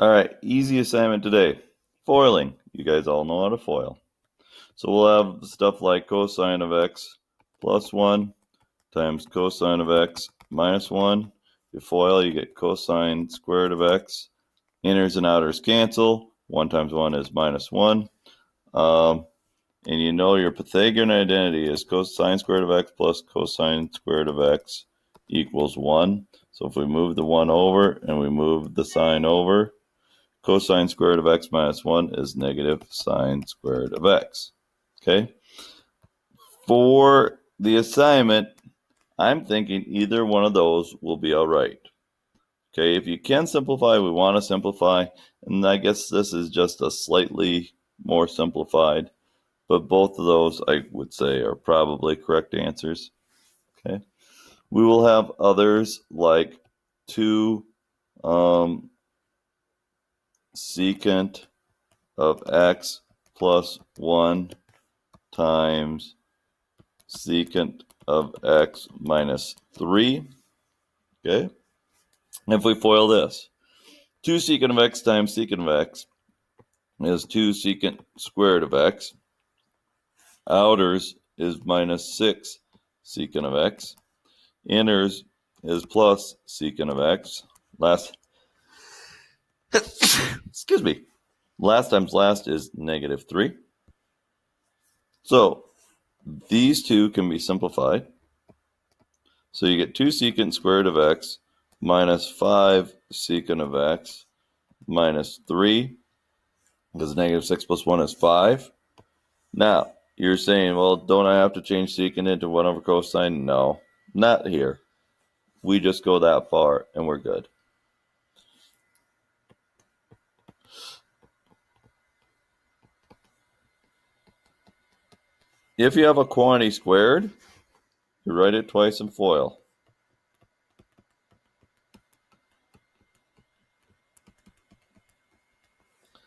All right, easy assignment today. Foiling. You guys all know how to foil. So we'll have stuff like cosine of x plus 1 times cosine of x minus 1. You foil, you get cosine squared of x. Inners and outers cancel. 1 times 1 is minus 1. And you know your Pythagorean identity is cosine squared of x plus cosine squared of x equals 1. So if we move the 1 over and we move the sign over, cosine squared of x minus 1 is negative sine squared of x. Okay? For the assignment, I'm thinking either one of those will be all right. Okay, if you can simplify, we want to simplify. And I guess this is just a slightly more simplified. But both of those, I would say, are probably correct answers. Okay? We will have others like 2 secant of x plus 1 times secant of x minus 3. Okay? And if we FOIL this, 2 secant of x times secant of x is 2 secant squared of x. Outers is minus 6 secant of x. Inners is plus secant of x. Excuse me. Last times last is negative 3. So these two can be simplified. So you get 2 secant squared of x minus 5 secant of x minus 3, because negative 6 plus 1 is 5. Now, you're saying, well, don't I have to change secant into 1 over cosine? No, not here. We just go that far and we're good. If you have a quantity squared, you write it twice in FOIL.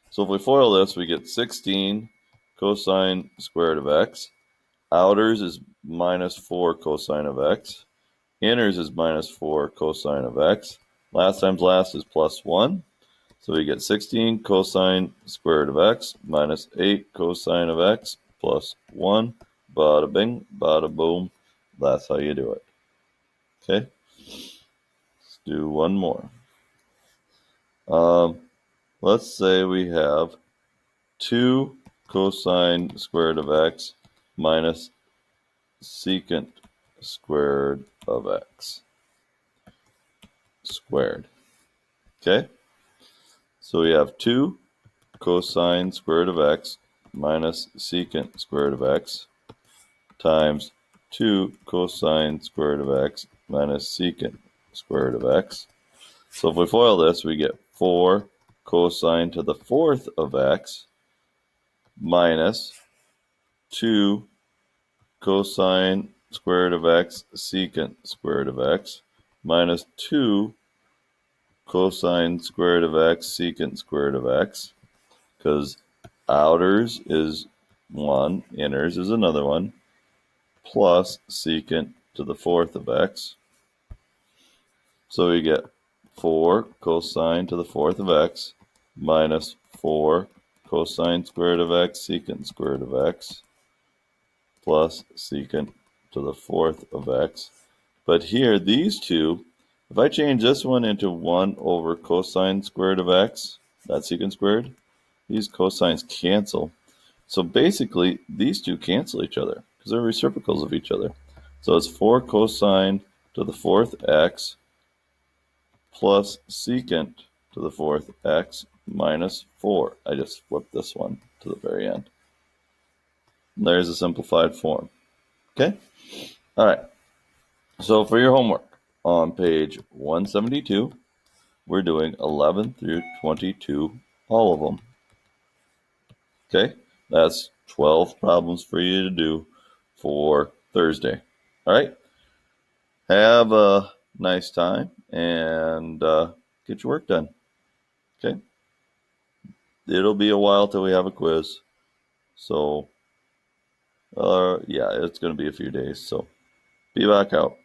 So if we FOIL this, we get 16 cosine squared of x. Outers is minus 4 cosine of x. Inners is minus 4 cosine of x. Last times last is plus 1. So we get 16 cosine squared of x minus 8 cosine of x plus 1. Bada bing, bada boom. That's how you do it. Okay? Let's do one more. Let's say we have 2 cosine squared of x minus secant squared of x squared. Okay? So we have 2 cosine squared of x minus secant squared of x times 2 cosine squared of x minus secant squared of x. So if we FOIL this, we get 4 cosine to the 4th of x minus 2 cosine squared of x secant squared of x minus 2 cosine squared of x secant squared of x, because outers is 1, inners is another one, plus secant to the 4th of x. So we get 4 cosine to the 4th of x minus 4 cosine squared of x secant squared of x plus secant to the 4th of x. But here, these two, if I change this one into 1 over cosine squared of x, that's secant squared, these cosines cancel. So basically, these two cancel each other because they're reciprocals of each other. So it's 4 cosine to the 4th x plus secant to the 4th x minus 4. I just flipped this one to the very end. And there's a simplified form. Okay? All right. So for your homework, on page 172, we're doing 11 through 22, all of them. Okay? That's 12 problems for you to do for Thursday. All right? Have a nice time and get your work done. Okay? It'll be a while till we have a quiz. So, yeah, it's going to be a few days. So, be back out.